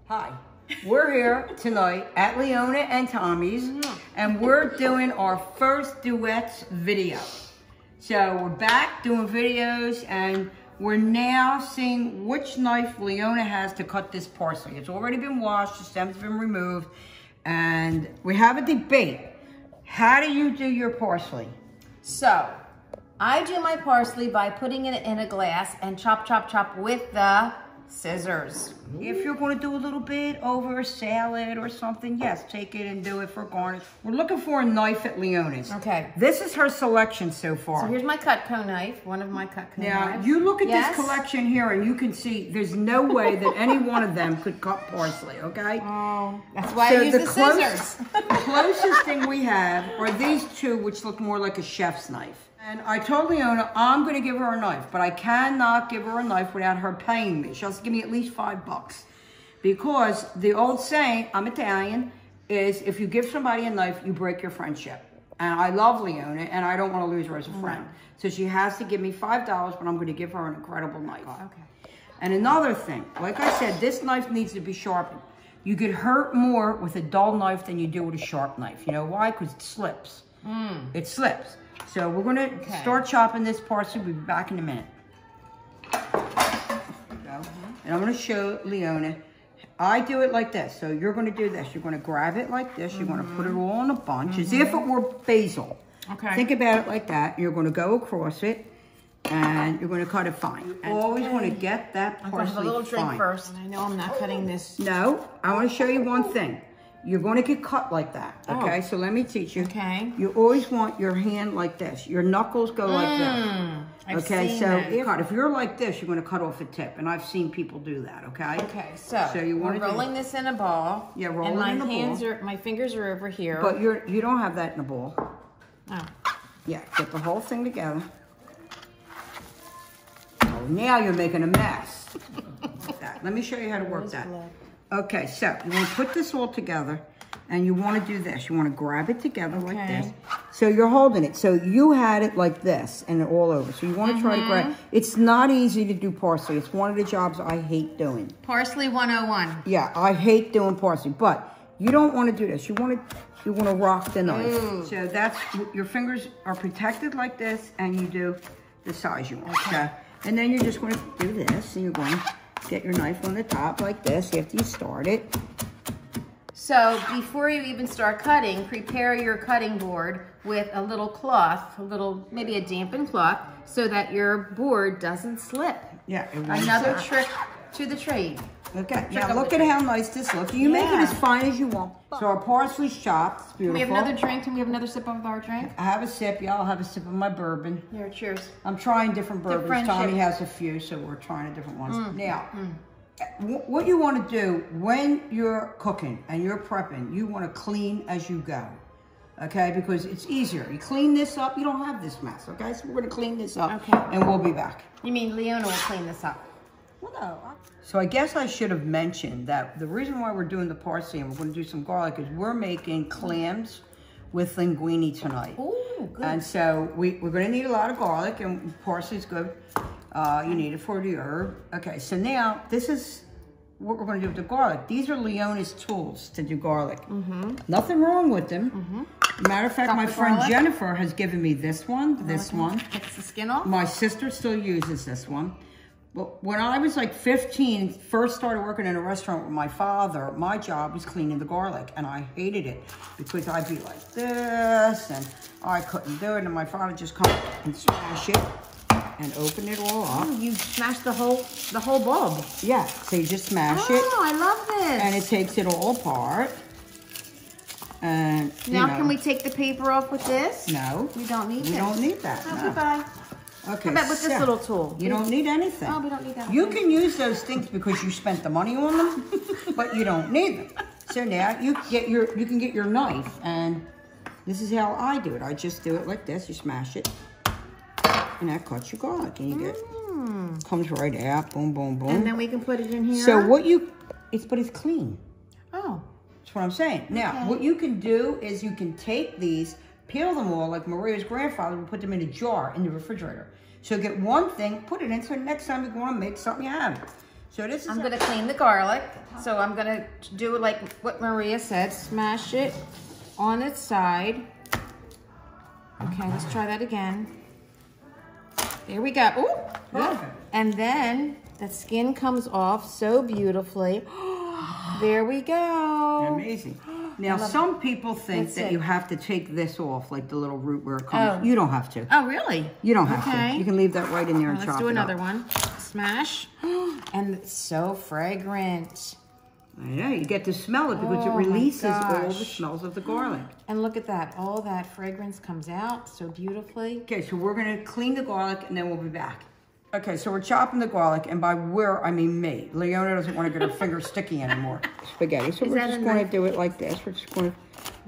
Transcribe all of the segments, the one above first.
Hi, we're here tonight at Leona and Tommy's, and we're doing our first duets video. So we're back doing videos, and we're now seeing which knife Leona has to cut this parsley. It's already been washed, the stem's been removed, and we have a debate. How do you do your parsley? So, I do my parsley by putting it in a glass and chop, chop, chop with the scissors. If you're going to do a little bit over a salad or something, yes, take it and do it for garnish. We're looking for a knife at Leona's. Okay. This is her selection so far. So here's my Cutco knife, one of my Cutco knives. Now, you look at this collection here and you can see there's no way that any one of them could cut parsley, okay? Oh, that's why I use the scissors. The closest thing we have are these two, which look more like a chef's knife. And I told Leona I'm going to give her a knife, but I cannot give her a knife without her paying me. She has to give me at least $5. Because the old saying, I'm Italian, is if you give somebody a knife, you break your friendship. And I love Leona, and I don't want to lose her as a friend. So she has to give me $5, but I'm going to give her an incredible knife. Okay. And another thing, like I said, this knife needs to be sharpened. You get hurt more with a dull knife than you do with a sharp knife. You know why? Because it slips. It slips. So we're going to start chopping this parsley. We'll be back in a minute. And I'm going to show Leona. I do it like this. So you're going to do this. You're going to grab it like this. You're going to put it all in a bunch as if it were basil. Okay. Think about it like that. You're going to go across it and you're going to cut it fine. You always want to get that parsley fine. I'm going to have a little drink first. I know I'm not cutting this. No, I want to show you one thing. You're going to get cut like that, okay? So let me teach you. Okay. You always want your hand like this. Your knuckles go like this. Okay, so if you're like this, you're going to cut off a tip, and I've seen people do that, okay? Okay, so you want we're rolling this in a ball. Yeah, roll it in a ball. My fingers are over here. But you don't have that in a ball. Oh. Yeah, get the whole thing together. Oh, now you're making a mess. Like that. Let me show you how to work that. Okay, so you want to put this all together, and you want to do this. You want to grab it together like this. So you're holding it. So you had it like this, and all over. So you want to try to grab. It's not easy to do parsley. It's one of the jobs I hate doing. Parsley 101. Yeah, I hate doing parsley, but you don't want to do this. You want to rock the knife. So that's your fingers are protected like this, and you do the size you want. Okay. And then you're just going to do this, and you're going to get your knife on the top like this after you start it. So before you even start cutting, prepare your cutting board with a little cloth, maybe a dampened cloth, so that your board doesn't slip. Yeah. Another trick to the trade. Okay, now look at how nice this looks. You make it as fine as you want. So our parsley's chopped. It's beautiful. We have another drink. Can we have another sip of our drink? I have a sip. Yeah, I'll have a sip of my bourbon. Here, cheers. I'm trying different bourbons. Tommy has a few, so we're trying different ones. Now, what you want to do when you're cooking and you're prepping, you want to clean as you go. Okay, because it's easier. You clean this up, you don't have this mess. Okay, so we're going to clean this up, and we'll be back. You mean Leona will clean this up? Well, no. So I guess I should have mentioned that the reason why we're doing the parsley and we're going to do some garlic is we're making clams with linguine tonight. Ooh, good. And so we're going to need a lot of garlic, and parsley's good. You need it for the herb. Okay, so now this is what we're going to do with the garlic. These are Leona's tools to do garlic. Nothing wrong with them. Matter of fact, my friend Jennifer has given me this one, this one. Takes the skin off? My sister still uses this one. But when I was like 15, first started working in a restaurant with my father, my job was cleaning the garlic, and I hated it because I'd be like this, and I couldn't do it, and my father just come and smash it and open it all up. Oh, you smashed the whole bulb. Yeah, so you just smash it. Oh, I love this. And it takes it all apart. And now, can we take the paper off with this? No. We don't need it. We don't need that. Oh, no. goodbye. Okay, How about with this little tool? You don't need anything. Oh, we don't need that. You can use those things because you spent the money on them, but you don't need them. So now you can get your knife, and this is how I do it. I just do it like this. You smash it, and that cuts your garlic, and you get comes right out. Boom, boom, boom. And then we can put it in here. So but it's clean. Oh, that's what I'm saying. Now, what you can do is you can take these, peel them all like Maria's grandfather would put them in a jar in the refrigerator. So get one thing, put it in, so next time you want to make something, you have it. So this is. I'm gonna clean the garlic. So I'm gonna do it like what Maria said. Smash it on its side. Okay, let's try that again. There we go. Ooh, Perfect. and then the skin comes off so beautifully. There we go. Amazing. Now, some people think that you have to take this off, like the little root where it comes. Oh. You don't have to. Oh, really? You don't have to. You can leave that right in there and chop it up. Let's do another one. Smash. And it's so fragrant. I know. You get to smell it because it releases all the smells of the garlic. And look at that. All that fragrance comes out so beautifully. Okay, so we're going to clean the garlic and then we'll be back. Okay, so we're chopping the garlic, and by we're, I mean me. Leona doesn't want to get her finger sticky anymore. Spaghetti. So we're just going to do it like this. We're just going to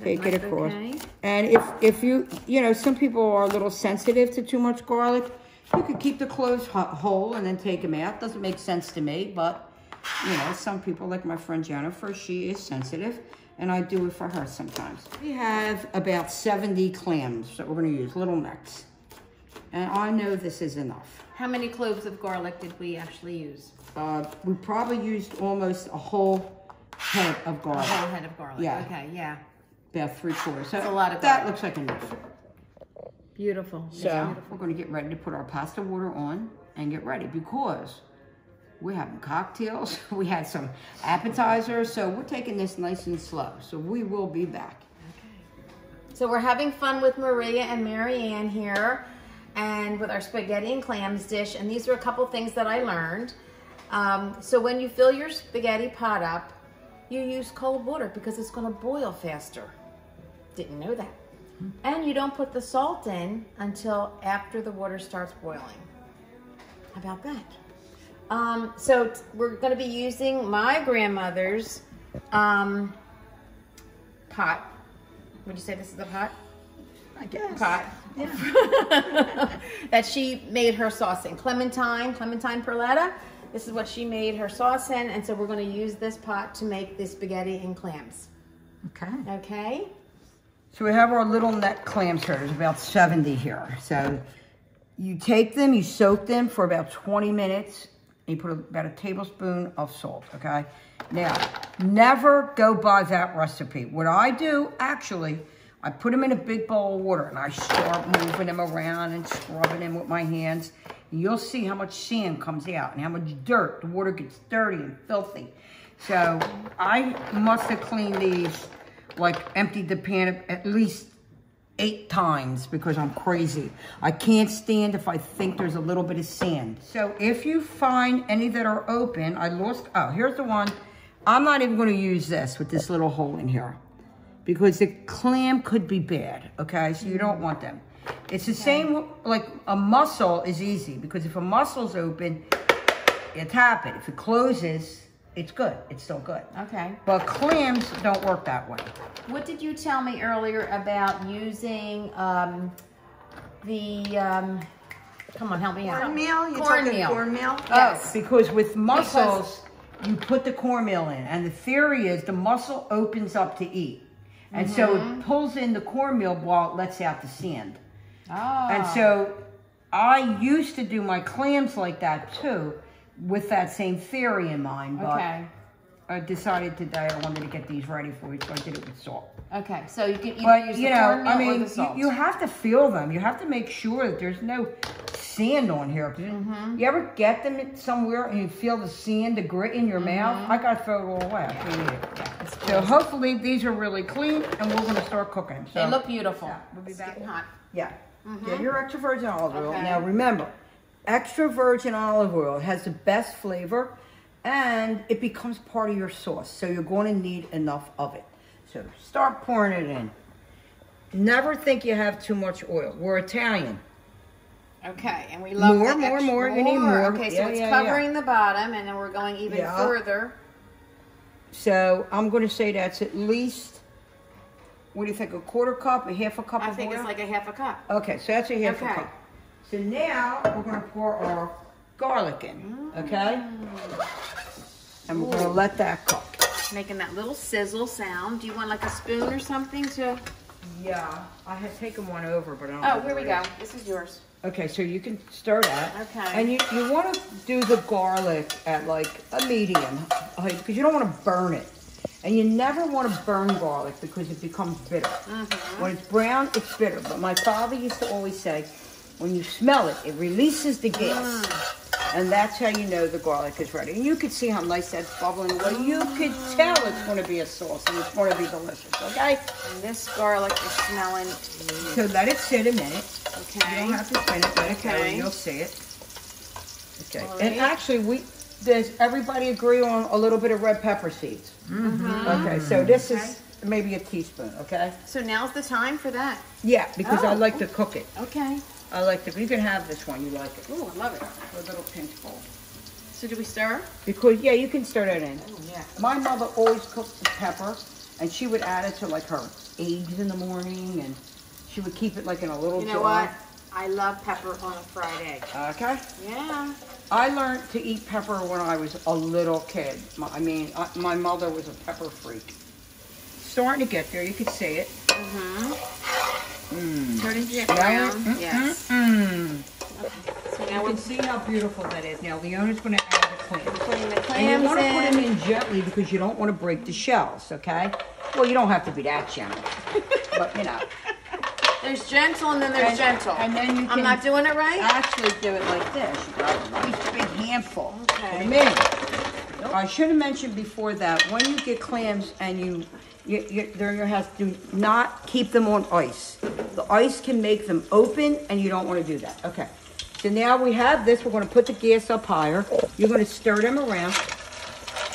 take it across. Okay. And if you know, some people are a little sensitive to too much garlic. You could keep the cloves whole and then take them out. Doesn't make sense to me, but, you know, some people, like my friend Jennifer, she is sensitive, and I do it for her sometimes. We have about 70 clams that we're going to use, little necks. And I know this is enough. How many cloves of garlic did we actually use? We probably used almost a whole head of garlic. A whole head of garlic. Yeah. Okay, yeah. About 3/4. So that's a lot of garlic. That looks like enough. Beautiful. So beautiful. We're going to get ready to put our pasta water on and get ready because we're having cocktails. We had some appetizers. So we're taking this nice and slow. So we will be back. Okay. So we're having fun with Maria and Marianne here, and with our spaghetti and clams dish. And these are a couple things that I learned. So when you fill your spaghetti pot up, you use cold water because it's going to boil faster. Didn't know that. And you don't put the salt in until after the water starts boiling. How about that? So we're going to be using my grandmother's pot. Would you say this is the pot? I guess. Pot. Yeah. That she made her sauce in. Clementine Perletta. This is what she made her sauce in, and so we're going to use this pot to make the spaghetti and clams. Okay. Okay. So we have our little neck clams here. There's about 70 here. So you take them, you soak them for about 20 minutes, and you put about a tablespoon of salt, okay? Now, never go by that recipe. What I do, actually, I put them in a big bowl of water, and I start moving them around and scrubbing them with my hands. And you'll see how much sand comes out and how much dirt. The water gets dirty and filthy. So I must have cleaned these, like emptied the pan at least 8 times because I'm crazy. I can't stand if I think there's a little bit of sand. So if you find any that are open, oh, here's the one. I'm not even going to use this with this little hole in here because the clam could be bad, okay? So you don't want them. It's the same, like a mussel is easy because if a mussel's open, you tap it. If it closes, it's good. It's still good. Okay. But clams don't work that way. What did you tell me earlier about using come on, help me out. Cornmeal? You're Cornmeal. talking cornmeal? Yes. Because with mussels, you put the cornmeal in. And the theory is the mussel opens up to eat. And so it pulls in the cornmeal while it lets out the sand. Oh. And so I used to do my clams like that too, with that same theory in mind. But I decided today I wanted to get these ready for you, so I did it with salt. Okay, so you can either use the cornmeal or the salt. You have to feel them. You have to make sure that there's no sand on here. You ever get them somewhere and you feel the sand, the grit in your mouth? I got to throw it all away. I can't eat it. So hopefully these are really clean, and we're going to start cooking. So, they look beautiful. Yeah, we'll be back. Getting hot. Yeah. Yeah, your extra virgin olive oil. Now remember, extra virgin olive oil has the best flavor, and it becomes part of your sauce. So you're going to need enough of it. So start pouring it in. Never think you have too much oil. We're Italian. Okay, and we love more. You need more. Okay, so it's covering the bottom, and then we're going even further. So I'm going to say that's at least, what do you think, a 1/4 cup, a 1/2 cup of oil? I think it's like a 1/2 cup. Okay, so that's a 1/2 cup. So now we're going to pour our garlic in, okay? And we're going to let that cook. Making that little sizzle sound. Do you want like a spoon or something to? Yeah, I had taken one over, but I don't know. Oh, here we go. This is yours. Okay, so you can stir that. Okay. And you want to do the garlic at like a medium height because you don't want to burn it. And you never want to burn garlic because it becomes bitter. When it's brown, it's bitter. But my father used to always say, when you smell it, it releases the gas. And that's how you know the garlic is ready. And you can see how nice that's bubbling away. You can tell it's going to be a sauce and it's going to be delicious, okay? And this garlic is smelling. So let it sit a minute. Okay. You don't have to spin it, let it go, Okay. and you'll see it. Okay. All And right. actually, does everybody agree on a little bit of red pepper seeds? Okay, so this is maybe a teaspoon, okay? So now's the time for that. Yeah, because I Oh. like to cook it. Okay. I like to, you can have this one, you like it. Oh, I love it. A little pinch bowl. So do we stir? Because, yeah, you can stir that in. Oh, yeah. My mother always cooked the pepper, and she would add it to like her eggs in the morning, and she would keep it like in a little You jar. know what? I love pepper on a fried egg. Okay. Yeah. I learned to eat pepper when I was a little kid. My mother was a pepper freak. Starting to get there, you can see it. Starting to get Right? brown. Yes. So So now you we're can see how beautiful that is. Now, Leona's going to add the clams. putting the And clams you want to put in. them in gently because you don't want to break the shells, okay? Well, you don't have to be that gentle. But, you know. There's gentle and then there's gentle. And then you can I'm not doing it right? actually do it like this. You got a nice big handful. Okay. In a minute. I should have mentioned before that when you get clams and they're in your house, do not keep them on ice. The ice can make them open and you don't want to do that. Okay. So now we have this. We're going to put the gas up higher. You're going to stir them around.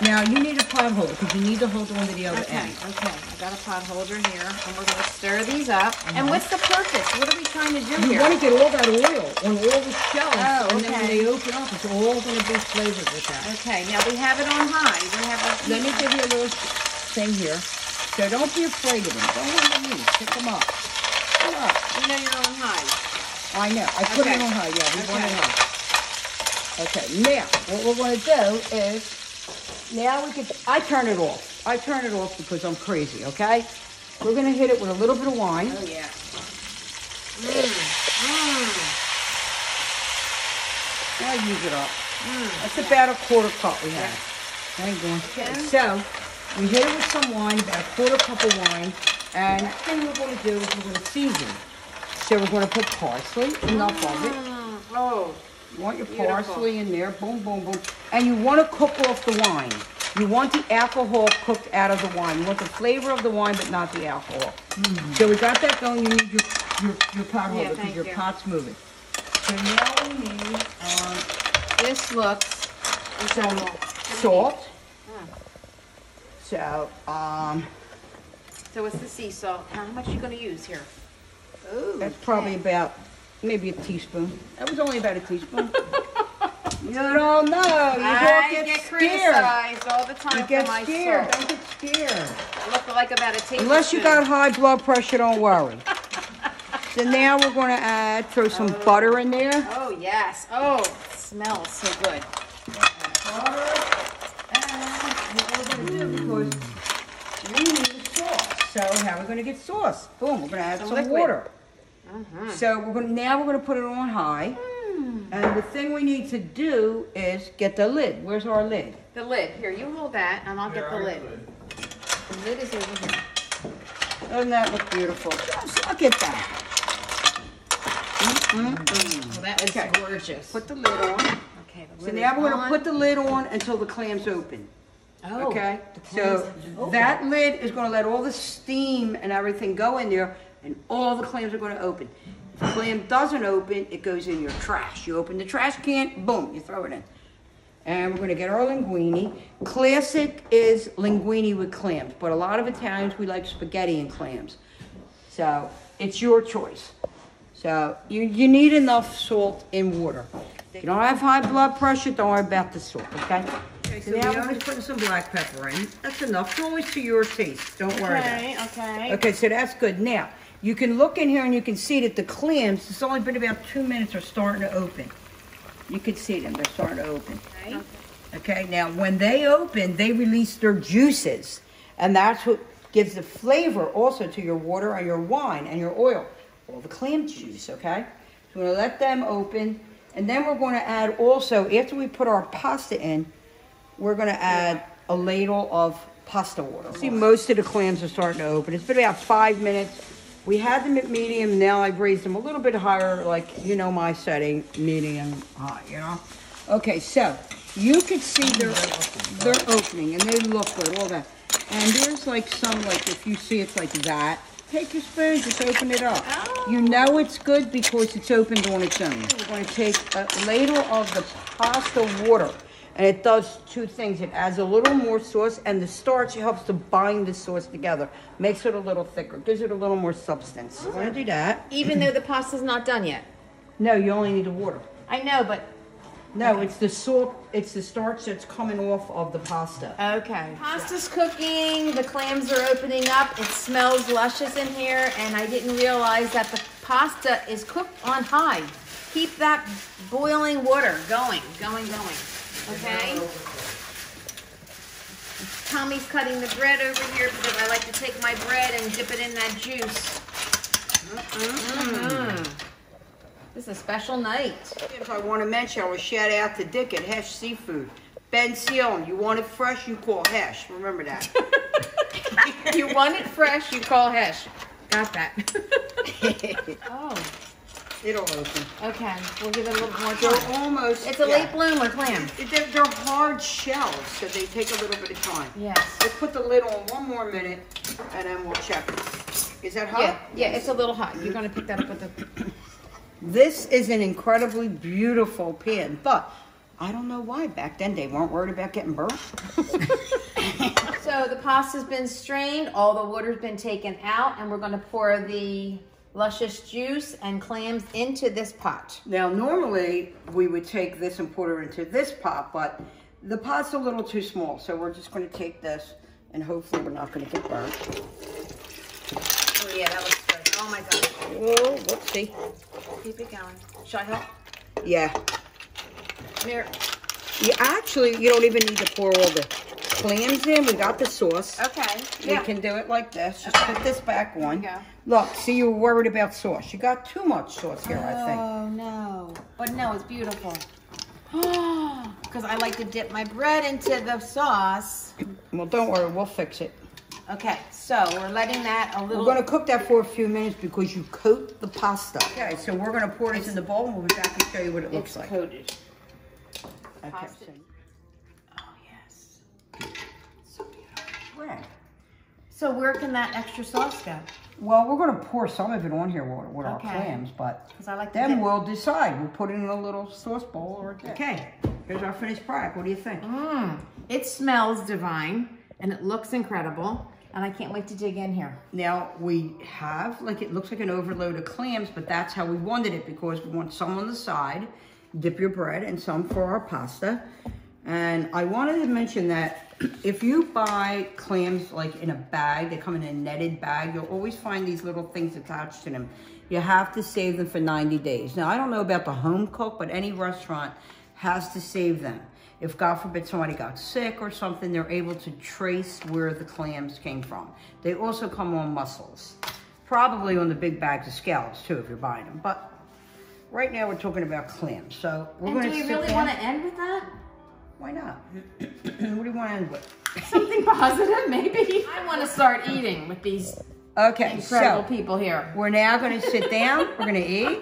Now you need a pot holder because you need to hold on to the other Okay, end. okay. I got a pot holder here, and we're going to stir these up. And what's the purpose? What are we trying to do You here? want to get all that oil on all the shells, Oh, and then when okay. they open up, it's all going to be flavored with that. Okay, now we have it on high. We have a Let me give you a little thing here. So don't be afraid of them. Don't let them leave. Pick them up. Come up. You know you're on high. I know. I put Okay. it on high. Yeah, we want it Okay. high. Okay. Now, what we're going to do is, now we can. I turn it off. I turn it off because I'm crazy. Okay. We're going to hit it with a little bit of wine. Oh, yeah. Now use it up. That's about a quarter cup we have. Hang on. Okay. So, we hit it with some wine, about a quarter cup of wine. And the thing we're going to do is we're going to season. So we're going to put parsley, enough of it. Oh, You want your Beautiful. parsley in there, boom, boom, boom. And you want to cook off the wine. You want the alcohol cooked out of the wine. You want the flavor of the wine, but not the alcohol. So we got that going. You need your pot holder because thank your you. pot's moving. So now we need this looks some incredible. salt. Mm. So, So it's the sea salt. How much are you going to use here? Ooh, that's probably about maybe a teaspoon. That was only about a teaspoon. You don't know. You I don't get scared. criticized all the time You for get my scared. salt. Don't get scared. I look like about a tablespoon. Unless you got high blood pressure, don't worry. So now we're going to throw some butter in there. Oh, yes. Oh, it smells so good. Butter. And what we're going to do, because we need sauce. So how are we going to get sauce? Boom, we're going to add Some some liquid. water. So now we're going to put it on high. And the thing we need to do is get the lid. Where's our lid? The lid. Here, you hold that, and I'll get the lid. The lid is over here. Doesn't that look beautiful? Just look at that. Well, that is Okay. gorgeous. Put the lid on. Okay, the So lid now is we're going to on. put the lid on until the clams open. Oh, Okay? the clams So open. that lid is going to let all the steam and everything go in there, and all the clams are going to open. If the clam doesn't open, it goes in your trash. You open the trash can, boom, you throw it in. And we're going to get our linguine. Classic is linguine with clams, but a lot of Italians, we like spaghetti and clams. So it's your choice. So you need enough salt in water. If you don't have high blood pressure, don't worry about the salt, okay? Okay, so now we're just putting some black pepper in. That's enough. It's always to your taste. Don't worry about it. Okay. Okay, so that's good. Now, you can look in here and you can see that the clams, it's only been about 2 minutes, are starting to open. You can see them. They're starting to open. Okay. Okay, now when they open, they release their juices. And that's what gives the flavor also to your water and your wine and your oil. All the clam juice, okay? We're gonna let them open, and then we're gonna add also, after we put our pasta in, we're gonna add a ladle of pasta water. See, most of the clams are starting to open. It's been about 5 minutes. We had them at medium, now I've raised them a little bit higher, like, you know my setting, medium high, you know? Okay, so you can see they're opening, and they look good, all that. And there's like some, like, if you see it's like that, take your spoon, just open it up. Oh. You know it's good because it's opened on its own. We're going to take a ladle of the pasta water. And it does two things. It adds a little more sauce, and the starch helps to bind the sauce together. Makes it a little thicker. Gives it a little more substance. I'm going to do that. Even though the pasta's not done yet? No, you only need the water. I know, but... No, okay. It's the salt, it's the starch that's coming off of the pasta. Okay. Pasta's cooking, the clams are opening up, it smells luscious in here, and I didn't realize that the pasta is cooked on high. Keep that boiling water going. Okay? Tommy's cutting the bread over here because I like to take my bread and dip it in that juice. This is a special night. If I want to mention, I will shout out to Dick at Hesh Seafood. Ben Sealing, you want it fresh, you call Hesh. Remember that. You want it fresh, you call Hesh. Got that. Oh. It'll open. Okay, we'll give it a little more time. They're almost... It's a late bloomer clam. They're hard shells, so they take a little bit of time. Yes. Let's put the lid on 1 more minute, and then we'll check it. Is that hot? Yeah, it's a little hot. You're going to pick that up with the... This is an incredibly beautiful pan, but I don't know why. Back then, they weren't worried about getting burnt. So the pasta's been strained, all the water's been taken out, and we're going to pour the luscious juice and clams into this pot. Now, normally, we would take this and put it into this pot, but the pot's a little too small, so we're just going to take this, and hopefully we're not going to get burnt. Oh, yeah, that looks good. Oh, my God. Whoa, whoopsie. Keep it going. Should I help? Yeah. Here. Actually, you don't even need to pour all the clams in. We got the sauce. Okay. You can do it like this. Just put this back on. There you go. Look, see, you were worried about sauce. You got too much sauce here, I think. Oh, no. But no, it's beautiful. Because I like to dip my bread into the sauce. Well, don't worry. We'll fix it. Okay, so we're letting that a little... We're going to cook that for a few minutes because you coat the pasta. Okay, so we're going to pour this in the bowl, and we'll be back and show you what it looks like. It's coated. Okay. Pasta. Oh, yes. So beautiful. Right. So where can that extra sauce go? Well, we're going to pour some of it on here with our clams, but I like then we'll decide. We'll put it in a little sauce bowl or... Okay, here's our finished product. What do you think? It smells divine, and it looks incredible, and I can't wait to dig in here. Now, we have, like, it looks like an overload of clams, but that's how we wanted it because we want some on the side, dip your bread, and some for our pasta. And I wanted to mention that if you buy clams like in a bag, they come in a netted bag, you'll always find these little things attached to them. You have to save them for 90 days. Now, I don't know about the home cook, but any restaurant has to save them. If, God forbid, somebody got sick or something, they're able to trace where the clams came from. They also come on mussels. Probably on the big bags of scallops, too, if you're buying them. But right now, we're talking about clams. So we're going to do we really want to end with that? Why not? What do you want to end with? Something positive, maybe? I want to start eating with these incredible people here. We're now going to sit down. We're going to eat.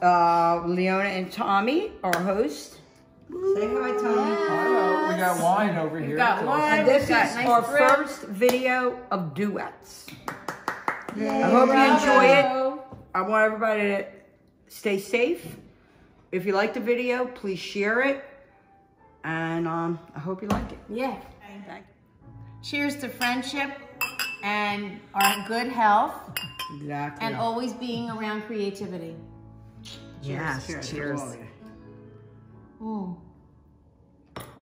Leona and Tommy, our host. Say hi, Tommy. Yes. Hello. We got wine over here. We've got wine. And this is nice our bread. first video of duets. Yay. I hope you enjoy it. I want everybody to stay safe. If you like the video, please share it. And I hope you like it. Yeah. Cheers to friendship and our good health. Exactly. And always being around creativity. Yes. Cheers. Ooh.